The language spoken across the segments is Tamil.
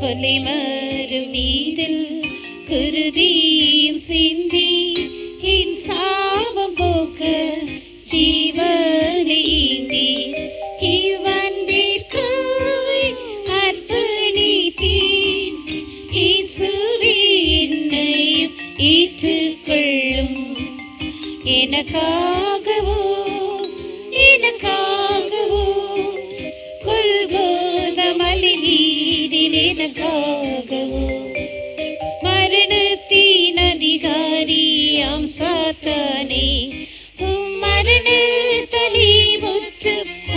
கொலை மரம் மீதில் குருதியும் சிந்தி என் சாபம் போக்க ஜீவனை ஈந்தீர். இவ்வன்பிற்காய் அர்ப்பணித்தீர். இயேசுவே என்னையும் ஏற்றுக்கொள்ளும். எனக்காகவோ எனக்காகவோ கொல்கோதா மலை மீதில் எனக்காகவோ மரணத்தின் அதிகாரியாம் சாத்தானே மரண தலை முற்று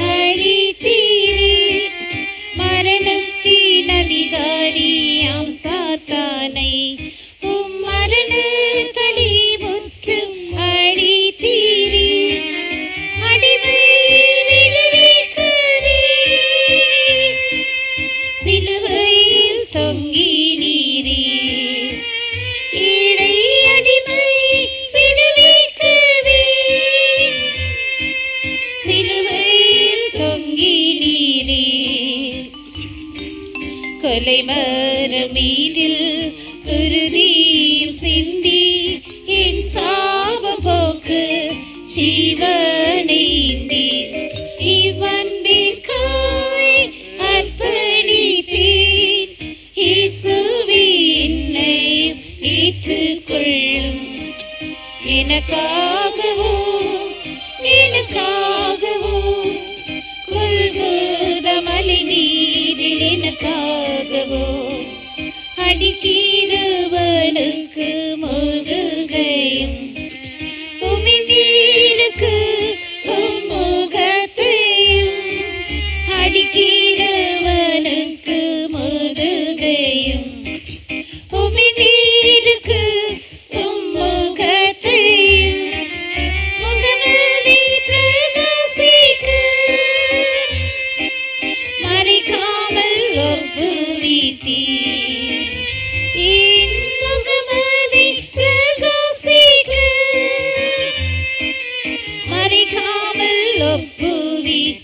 அழித்தீரே. மரணத்தின் அதிகாரியாம் சாத்தானை மரண தலை முற்று அழித்தீரே. அடிமை விடுவிக்கவே சிலுவையில் தொங்கினீரே. ஏழை அடிமை விடுவிக்கவே சிலுவையில் தொங்கினீரே. கொலை மரம் மீதில் குருதியும் சிந்தி என் சாபம் போக்கு ஜீவனை ஈந்தீர். இவ்வன்பிற்காய் அர்ப்பணித்தீர். இயேசுவே என்னையும் ஏற்றுக்கொள்ளும். எனக்காகவோ எனக்காகவோ கொல்கோதா மலை மீதில் எனக்காகவோ அடிக்கிறவனுக்கு முதுகையும் உமிழ்நீருக்கு முகத்தையும் அடிக்கிறவனுக்கு முதுகையும் உமிழ்நீருக்கு முகத்தையும் முகமதி பிரகாசிக்க மறைக்காமல் ஒப்புவித்தீர். என் முகமதி பிரகாசிக்க மறைக்காமல் ஒப்புவித்தீர்.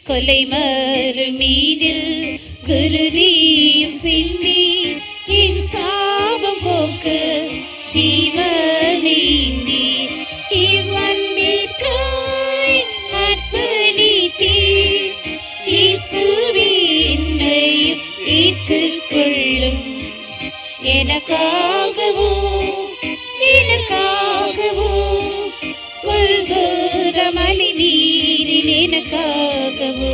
கொலை மரம் மீதில் குருதியும் சிந்தி என் சாபம் போக்க ஜீவனை ஈந்தீர். இவ்வன்பிற்காய் அர்ப்பணித்தீர். இயேசுவே என்னையும் ஏற்றுக்கொள்ளும். எனக்காகவோ எனக்காகவோ கொல்கோதா மலை மீதில் எனக்காகவோ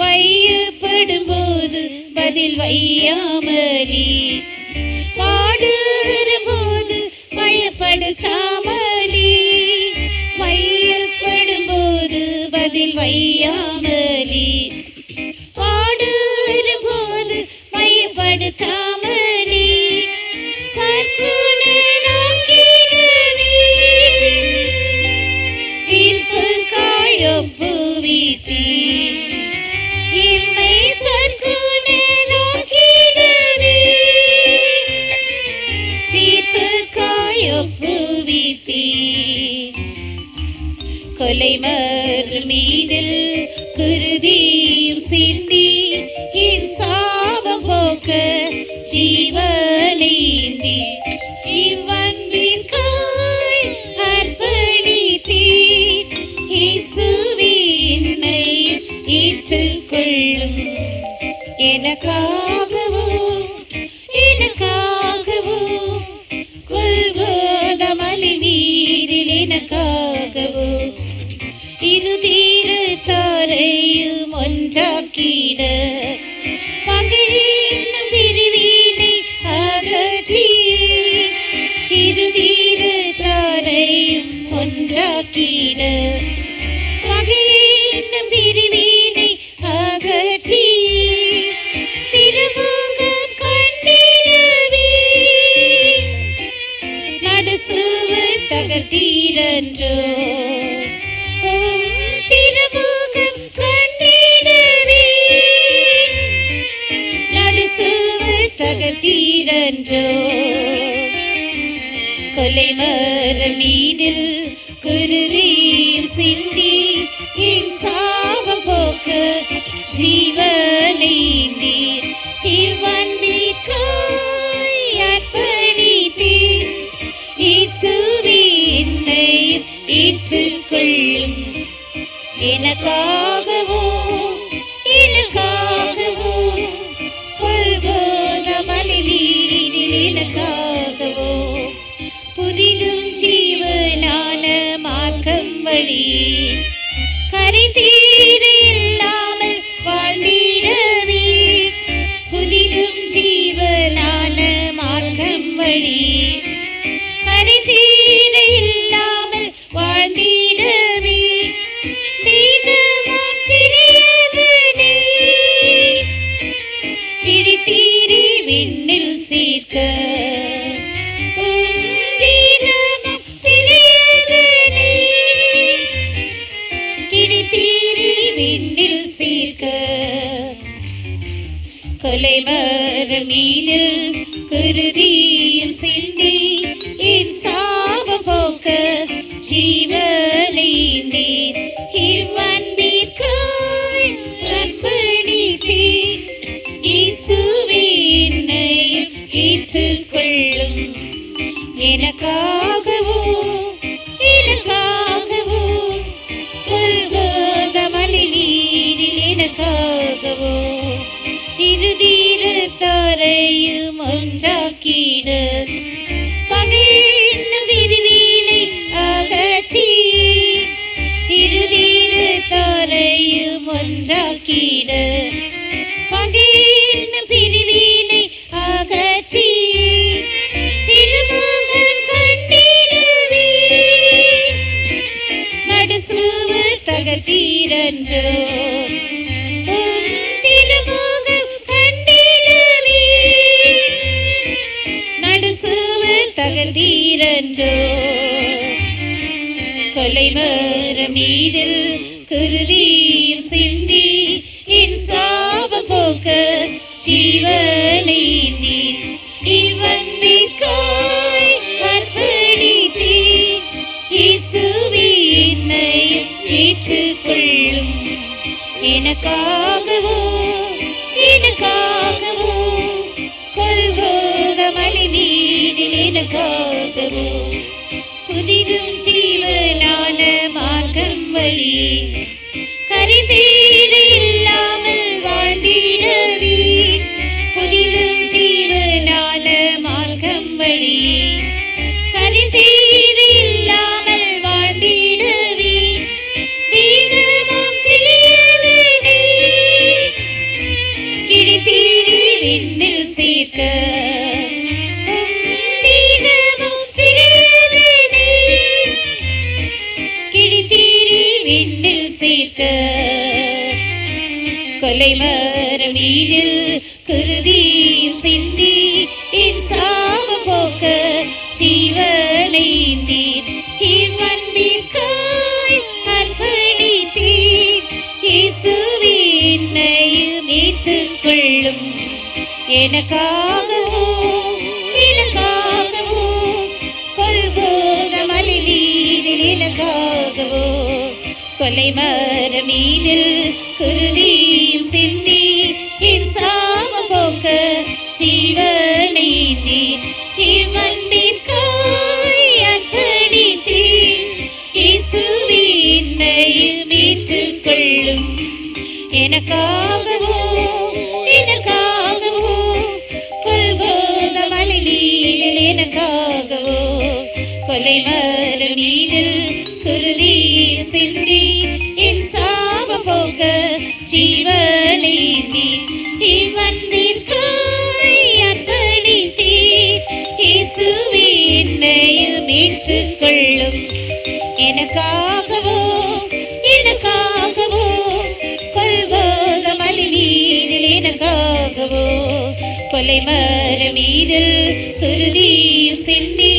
வையப்படும் போது பதில் வையாமலே பாடுறும் போது பயப்படுத்தாமலே வையப்படும் போது பதில் வையாமலே பாடுறும் போது பயப்படுத்தாமலே சற்குணராக்கினவே தீர்ப்புக்காய் ஒப்புவித்தீர். என்னை சற்குணராக்கினவே தீர்ப்புக்காய் ஒப்புவித்தீர். கொலை மரம் மீதில் குருதியும் சிந்தி என் சாபம் போக்க ஜீவனை ஈந்தீர். இவ்வன்பிற்காய் அர்ப்பணித்தீர். இயேசுவே என்னையும் ஏற்றுக்கொள்ளும். எனக்காகவோ எனக்காகவோ கொல்கோதா மலை மீதில் எனக்காகவோ இரு தீரத்தாரையும் ஒன்றாக்கிட பகையினும் பிரிவினை அகற்றி இரு தீரத்தாரையும் ஒன்றாக்கிட பகையினும் பிரிவினை அகற்றி திருமுகம் கண்டிடவே நடுசுவர் தகர்த்தீரன்றோ. திருமுகம் கண்டிடவே நடுசுவர் தகர்த்தீரன்றோ. கொலை மரம் மீதில் குருதியும் சிந்தி என் சாபம் போக்க ஜீவனை எனக்காகவோ எனக்காகவோ கொல்கோதா மலைவீதில் எனக்காகவோ புதிதும் ஜீவனான மார்க்கம் வழி கரை தீர இல்லாமல் வாழ்ந்திடவே புதிதும் ஜீவனான மார்க்கம் வழி கரை தீர இல்லாமல் வாழ்ந்திடவே தேகமும் தெரியாது நீ கிழித்தீரி விண்ணில் சேர்க்க விண்ணில் சேர்க்க கொலை மரம் மீதில் குருதியும் சிந்தி என் சாபம் போக்க ஜீவனைந்தீர் இவ்வன்பிற்காய் அர்ப்பணித்தீர் இயேசுவே என்னையும் ஏற்றுக்கொள்ளும் எனக்காகவோ எனக்காகவோ மலைவீதில் எனக்காகவோ இருதீரத்தாரையும் ஒன்றாக்கிட பகையின் பிரிவினை அகற்றி இருதீரத்தாரையும் ஒன்றாக்கிட பகையின் பிரிவினை அகற்றி திருமுகம் கண்டிடவே நடுசுவு தகத்தீரன்றோ திருமுகம் கண்டிடவே நடுசுவு தகத்தீரன்றோ கொலை மரம் மீதில் குருதியும் சிந்தி என் சாபம் போக்க ஜீவனைந்தீர் இவ்வன்பிற்காய் அர்ப்பணித்தீர் இயேசுவே என்னையும் ஏற்றுக்கொள்ளும் எனக்காகவோ எனக்காகவோ கொல்கோதா மலைவீதில் எனக்காகவோ புதிதும் ஜீவனான மார்க்கம் வழி கரை தீர இல்லாமல் வாழ்ந்திடவே புதிதும் ஜீவனான மார்க்கம் வழி கரை தீர இல்லாமல் வாழ்ந்திடவே தேகமும் தெரியாது நீ கிழித்தீரி விண்ணில் சேர்க்க தேகமும் தெரியாது நீ கிழித்தீரி விண்ணில் சேர்க்க கொலை மரம் மீதில் குருதியும் சிந்தி என் சாபம் போக்க ஜீவனைந்தீர் இவ்வன்பிற்காய் அர்ப்பணித்தீர் இயேசுவே என்னையும் ஏற்றுக்கொள்ளும் எனக்காகவோ எனக்காகவோ கொல்கோதா மலைவீதில் எனக்காகவோ கொலை மரம் மீதில் குருதியும் சிந்தி என் சாபம் போக்க ஜீவனைந்தீர் இவ்வன்பிற்காய் அர்ப்பணித்தீர் இயேசுவே என்னையும் ஏற்றுக்கொள்ளும் எனக்காகவோ எனக்காகவோ கொல்கோதா மலைவீதில் எனக்காகவோ கொலை மரம் மீதில் குருதியும் சிந்தி என் சாபம் போக்க ஜீவனைந்தீர் இவ்வன்பிற்காய் அர்ப்பணித்தீர் இயேசுவே என்னையும் ஏற்றுக்கொள்ளும் எனக்காகவோ எனக்காகவோ கொல்கோதா மலைவீதில் எனக்காகவோ கொலை மரம் மீதில் குருதியும் சிந்தி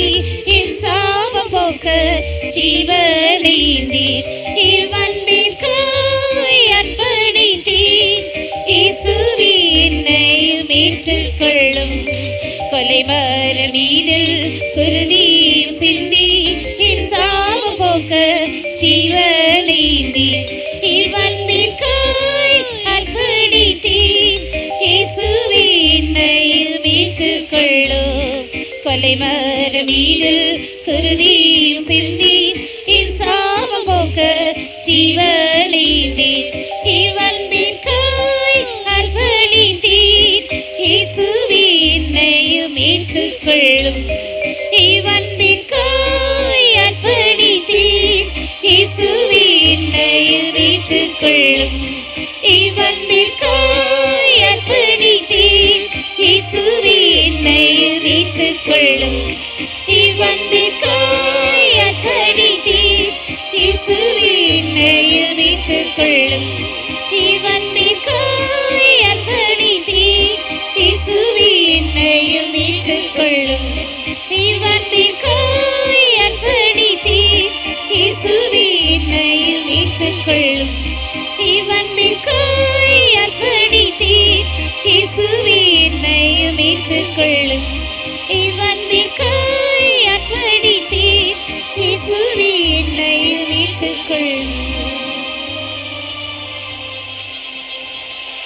என் சாபம் போக்க ஜீவனைந்தீர் இவ்வன்பிற்காய் அர்ப்பணித்தீர் இயேசுவே என்னையும் ஏற்றுக்கொள்ளும் கொலை மரம் மீதில் குருதியும் சிந்தி என் சாபம் போக்க ஜீவனைந்தீர் இவ்வன்பிற்காய் அர்ப்பணித்தீர் இயேசுவே என்னையும் ஏற்றுக்கொள்ளும் கொலை மரம் மீதில் குருதியும் சிந்தி என் சாபம் போக்க ஜீவனை ஏற்றுக்கொள்ளும் இவ்வன்பிற்காய் அர்ப்பணித்தீர் இயேசுவே என்னையும் ஏற்றுக்கொள்ளும் இவ்வன்பிற்காய் அர்ப்பணித்தீர் இயேசுவே என்னையும் ஏற்றுக்கொள்ளும் இவ்வன்பிற்காய் அர்ப்பணித்தீர் இயேசுவே என்னையும் ஏற்றுக்கொள்ளும் இவ்வன்பிற்காய் அர்ப்பணித்தீர் இயேசுவே என்னையும் ஏற்றுக்கொள்ளும் இவ்வன்பிற்காய் அர்ப்பணித்தீர் இயேசுவே என்னையும் ஏற்றுக்கொள்ளும் இவ்வன்பிற்காய் அர்ப்பணித்தீர் இயேசுவே என்னையும் ஏற்றுக்கொள்ளும்